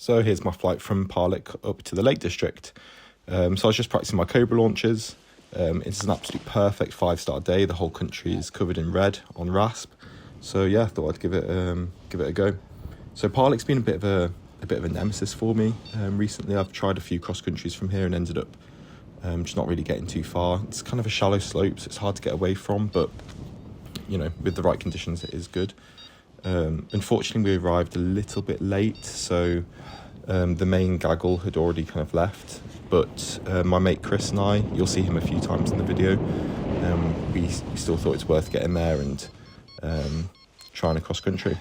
So here's my flight from Parlick up to the Lake District. So I was just practicing my Cobra launches. It's an absolute perfect 5-star day. The whole country is covered in red on RASP. So yeah, I thought I'd give it a go. So Parlick's been a bit of a nemesis for me recently. I've tried a few cross countries from here and ended up just not really getting too far. It's kind of a shallow slope, so it's hard to get away from, but you know, with the right conditions, it is good. Unfortunately, we arrived a little bit late, so the main gaggle had already kind of left, but my mate Chris and I, you'll see him a few times in the video, we still thought it's worth getting there and trying a cross country.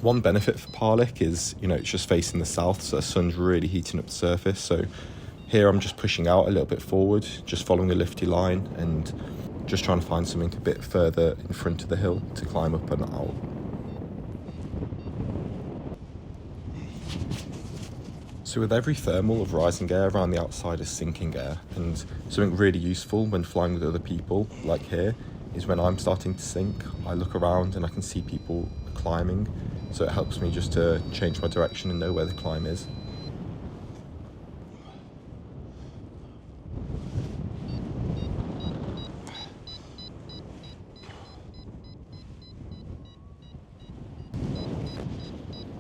One benefit for Parlick is, you know, it's just facing the south, so the sun's really heating up the surface. So here I'm just pushing out a little bit forward, just following a lifty line and just trying to find something a bit further in front of the hill to climb up and out. So with every thermal of rising air around the outside is sinking air, and something really useful when flying with other people, like here, is when I'm starting to sink, I look around and I can see people climbing, so it helps me just to change my direction and know where the climb is.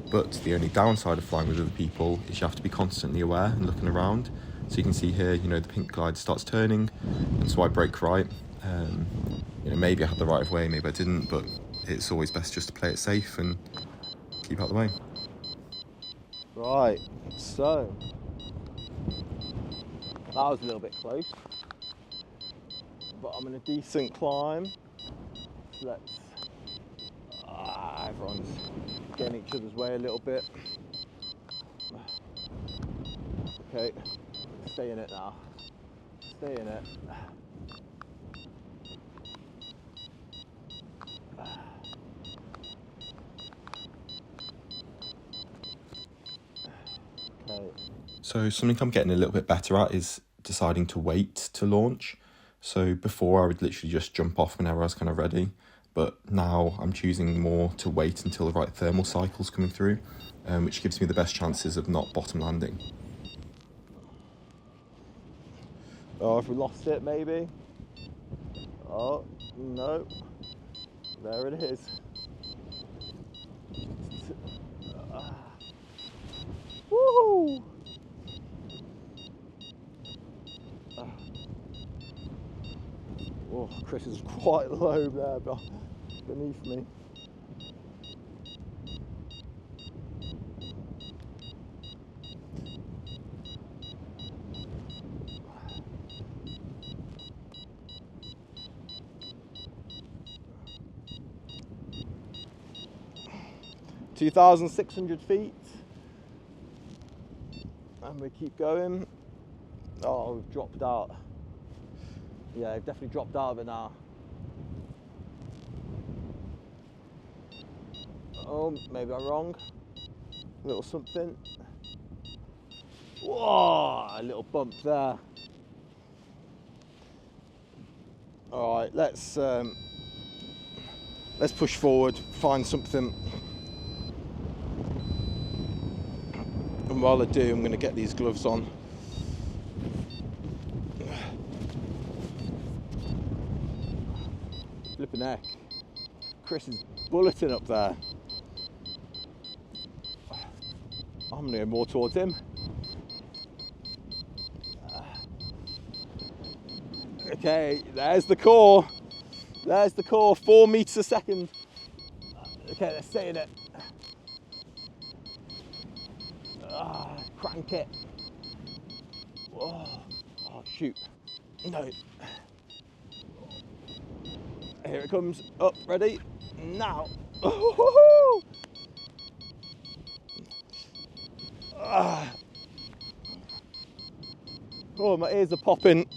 But the only downside of flying with other people is you have to be constantly aware and looking around. So you can see here, you know, the pink glide starts turning, and so I brake right. You know, maybe I had the right of way, maybe I didn't, but it's always best just to play it safe and keep out of the way. Right, so that was a little bit close, but I'm in a decent climb. So let's. Everyone's getting each other's way a little bit. Okay, stay in it now. Stay in it. Okay. So something I'm getting a little bit better at is deciding to wait to launch. So before I would literally just jump off whenever I was kind of ready. But now I'm choosing more to wait until the right thermal cycle's coming through, which gives me the best chances of not bottom landing. Oh, have we lost it maybe? Oh, no. There it is. Woohoo! Oh, Chris is quite low there beneath me. (2,600 feet), and we keep going. Oh, we've dropped out. Yeah, I've definitely dropped out of it now. Oh, maybe I'm wrong. A little something. Whoa, a little bump there. All right, let's push forward, find something. And while I do, I'm going to get these gloves on. Flipping heck. Chris is bulleting up there. I'm going to go more towards him. Okay, there's the core. There's the core, 4 meters a second. Okay, let's stay in it. Crank it. Oh, shoot. No. Here it comes. Up, ready? Now. Oh, my ears are popping.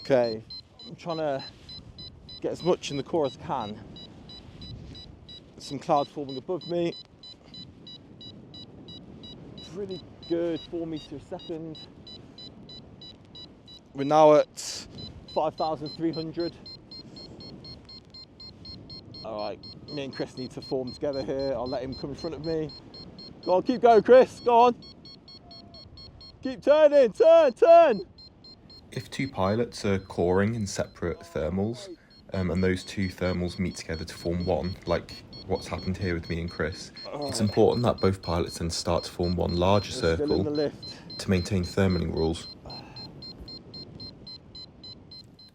Okay, I'm trying to get as much in the core as I can. Some clouds forming above me. Pretty good, 4 meters a second. We're now at 5,300. All right, me and Chris need to form together here. I'll let him come in front of me. Go on, keep going, Chris, go on. Keep turning, turn. If two pilots are coring in separate thermals, and those two thermals meet together to form one, like what's happened here with me and Chris, it's important that both pilots then start to form one larger circle to maintain thermaling rules.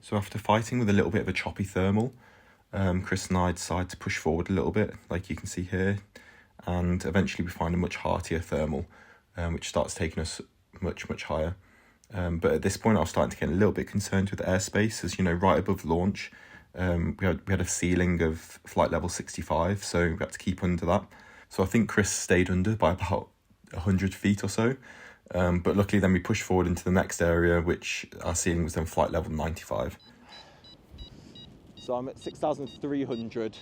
So after fighting with a little bit of a choppy thermal, Chris and I decide to push forward a little bit, like you can see here, and eventually we find a much heartier thermal, which starts taking us much higher. But at this point I was starting to get a little bit concerned with airspace, as you know, right above launch we had a ceiling of flight level 65, so we had to keep under that. So I think Chris stayed under by about 100 feet or so, but luckily then we pushed forward into the next area, which our ceiling was then flight level 95. So I'm at 6,300.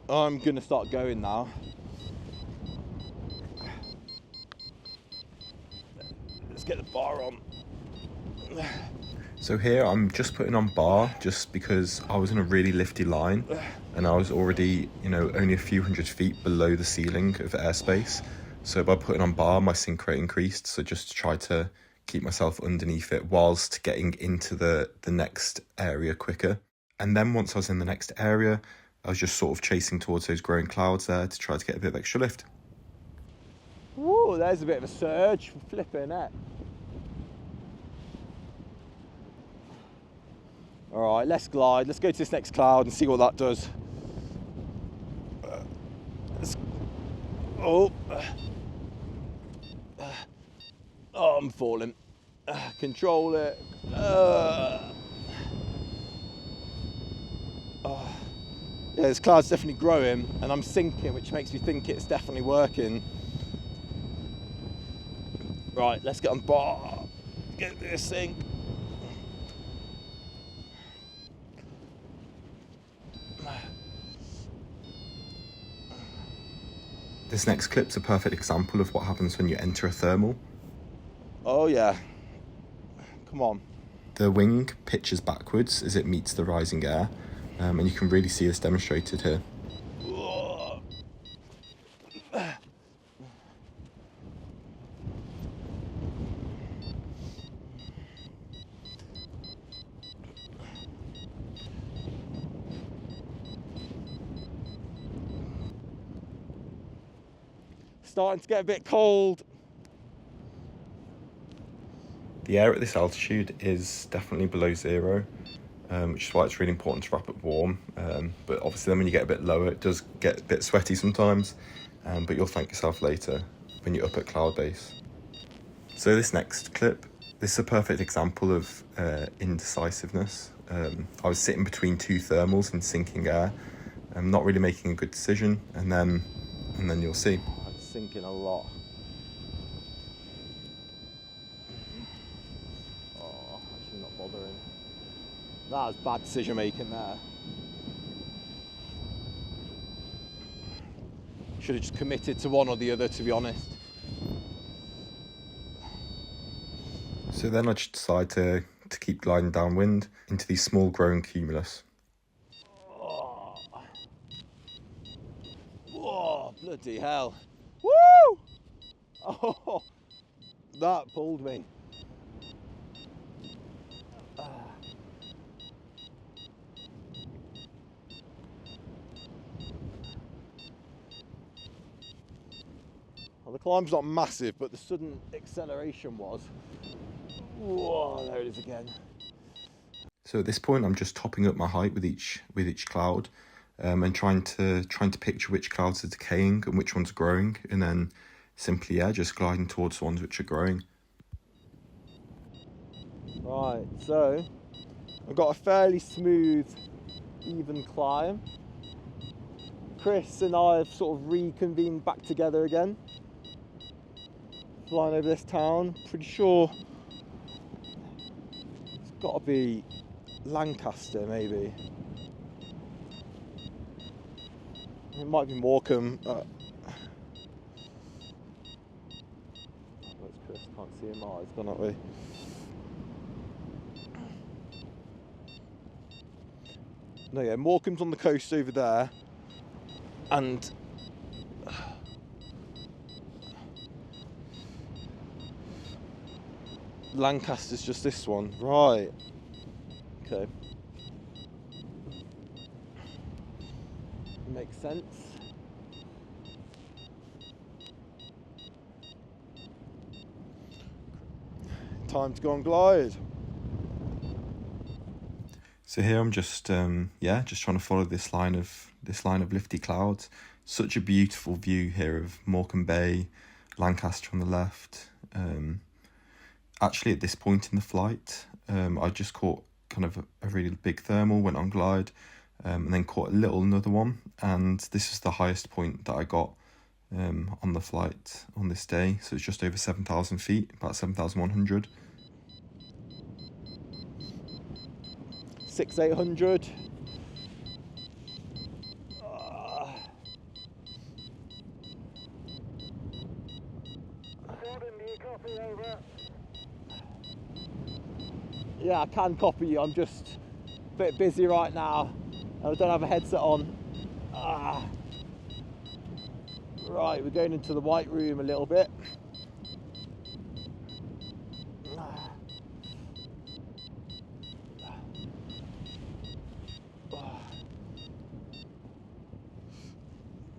I'm gonna start going now. Let's get the bar on. So here I'm just putting on bar just because I was in a really lifty line and I was already, only a few hundred feet below the ceiling of airspace. So by putting on bar, my sink rate increased. So just to try to keep myself underneath it whilst getting into the next area quicker. And then once I was in the next area, I was just sort of chasing towards those growing clouds there to try to get a bit of extra lift. Whoa, there's a bit of a surge. Flipping it. All right, let's glide. Let's go to this next cloud and see what that does. Oh, I'm falling. Control it. Yeah, this cloud's definitely growing and I'm sinking, which makes me think it's definitely working. Right, let's get on bar. Get this thing. This next clip's a perfect example of what happens when you enter a thermal. Oh yeah. Come on. The wing pitches backwards as it meets the rising air, and you can really see this demonstrated here. Starting to get a bit cold. The air at this altitude is definitely below zero, which is why it's really important to wrap it warm. But obviously then when you get a bit lower, it does get a bit sweaty sometimes, but you'll thank yourself later when you're up at Cloudbase. So this next clip, this is a perfect example of indecisiveness. I was sitting between two thermals in sinking air, not really making a good decision, and then you'll see. Sinking a lot. Oh, actually not bothering. That was bad decision making there. Should have just committed to one or the other, to be honest. So then I just decided to keep gliding downwind into these small growing cumulus. Oh. Whoa, bloody hell. Woo! Oh, that pulled me. Well, the climb's not massive, but the sudden acceleration was. Whoa, there it is again. So at this point, I'm just topping up my height with each cloud, and trying to picture which clouds are decaying and which ones are growing, and then simply just gliding towards the ones which are growing. Right, so I've got a fairly smooth, even climb. Chris and I have sort of reconvened back together again. Flying over this town, pretty sure it's got to be Lancaster, maybe. It might be Morecambe. Where's Chris? Can't see him. Oh, he's gone that way. No, yeah, Morecambe's on the coast over there, and Lancaster's just this one, right? Okay, makes sense. Time to go on glide. So here I'm just just trying to follow this line of lifty clouds. Such a beautiful view here of Morecambe Bay, Lancaster on the left. Actually, at this point in the flight, I just caught kind of a really big thermal, went on glide, and then caught another one. And this was the highest point that I got on the flight on this day. So it's just over 7,000 feet, about 7,100. 6,800. Yeah, I can copy you. I'm just a bit busy right now. I don't have a headset on. Right, we're going into the white room a little bit.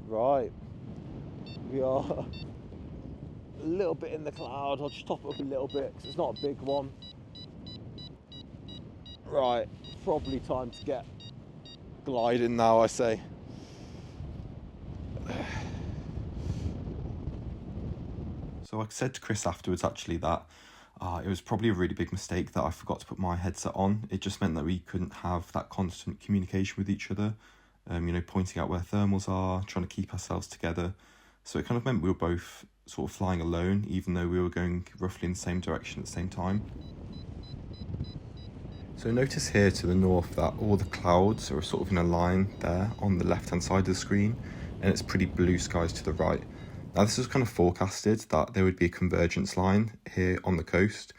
Right, we are a little bit in the cloud. I'll just top it up a little bit because it's not a big one. Right, probably time to get gliding now, I say. So I said to Chris afterwards actually that it was probably a really big mistake that I forgot to put my headset on. It just meant that we couldn't have that constant communication with each other, pointing out where thermals are, trying to keep ourselves together. So it kind of meant we were both sort of flying alone, even though we were going roughly in the same direction at the same time. So notice here to the north that all the clouds are sort of in a line there on the left-hand side of the screen, and it's pretty blue skies to the right. Now this was kind of forecasted that there would be a convergence line here on the coast,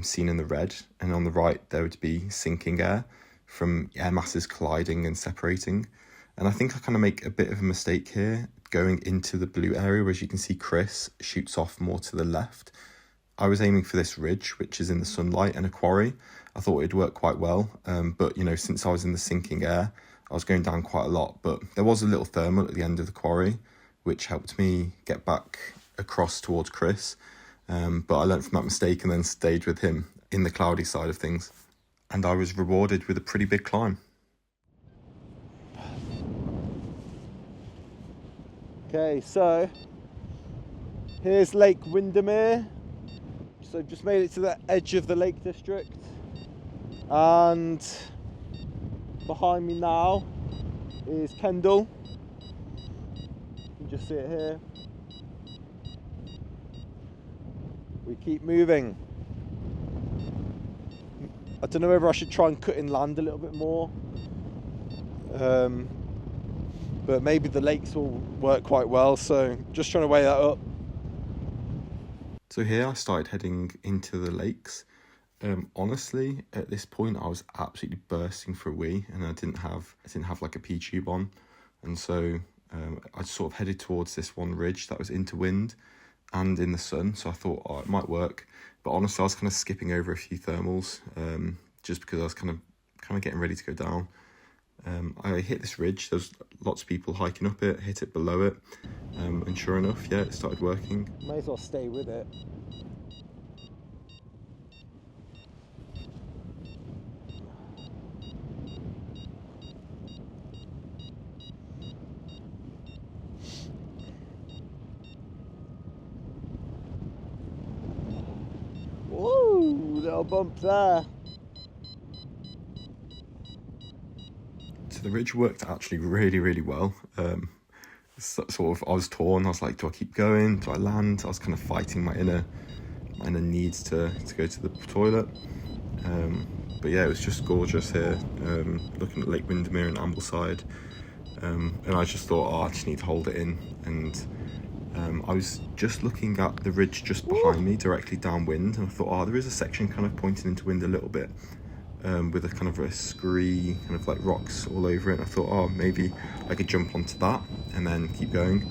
seen in the red, and on the right there would be sinking air from air masses colliding and separating. And I think I kind of make a bit of a mistake here going into the blue area, where as you can see Chris shoots off more to the left. I was aiming for this ridge, which is in the sunlight and a quarry. I thought it'd work quite well, but since I was in the sinking air, I was going down quite a lot. But there was a little thermal at the end of the quarry, which helped me get back across towards Chris. But I learnt from that mistake and then stayed with him in the cloudy side of things. And I was rewarded with a pretty big climb. Okay, so here's Lake Windermere. So just made it to the edge of the Lake District, and behind me now is Kendal. You can just see it here. We keep moving. I don't know whether I should try and cut inland a little bit more, but maybe the lakes will work quite well, so just trying to weigh that up. So here I started heading into the lakes. Honestly, at this point I was absolutely bursting for a wee, and I didn't have like a pee tube on, and so I sort of headed towards this one ridge that was into wind and in the sun. So I thought, it might work, but honestly I was kind of skipping over a few thermals, just because I was kind of getting ready to go down. I hit this ridge. There's lots of people hiking up it, hit it below it, and sure enough, yeah, it started working. May as well stay with it. Woo, little bump there. So the ridge worked actually really, really well. Sort of, I was torn. I was like, do I keep going? Do I land? I was kind of fighting my inner needs to go to the toilet. But yeah, it was just gorgeous here, looking at Lake Windermere and Ambleside. And I just thought, oh, I just need to hold it in. And I was just looking at the ridge just behind me, directly downwind, and I thought, oh, there is a section kind of pointing into wind a little bit, with a kind of a scree, kind of like rocks all over it. And I thought, oh, maybe I could jump onto that and then keep going.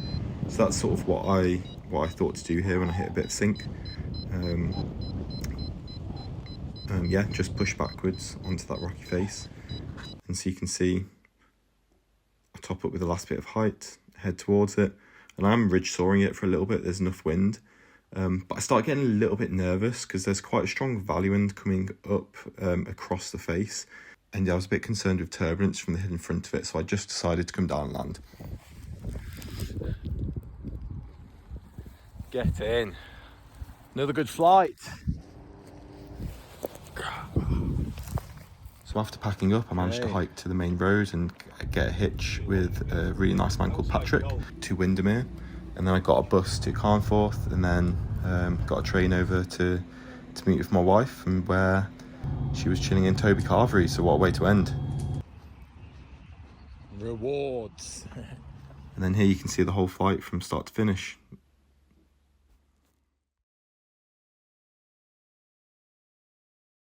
So that's sort of what I thought to do here when I hit a bit of sink. Yeah, just push backwards onto that rocky face, and so you can see I top up with the last bit of height, head towards it, and I'm ridge soaring it for a little bit. There's enough wind, but I start getting a little bit nervous because there's quite a strong valley wind coming up across the face, and yeah, I was a bit concerned with turbulence from the hill in front of it, so I just decided to come down and land. Get in. Another good flight. So after packing up, I managed to hike to the main road and get a hitch with a really nice man called Patrick to Windermere, and then I got a bus to Carnforth, and then got a train over to meet with my wife, and where she was chilling in Toby Carvery. So what a way to end. Rewards. And then here you can see the whole flight from start to finish.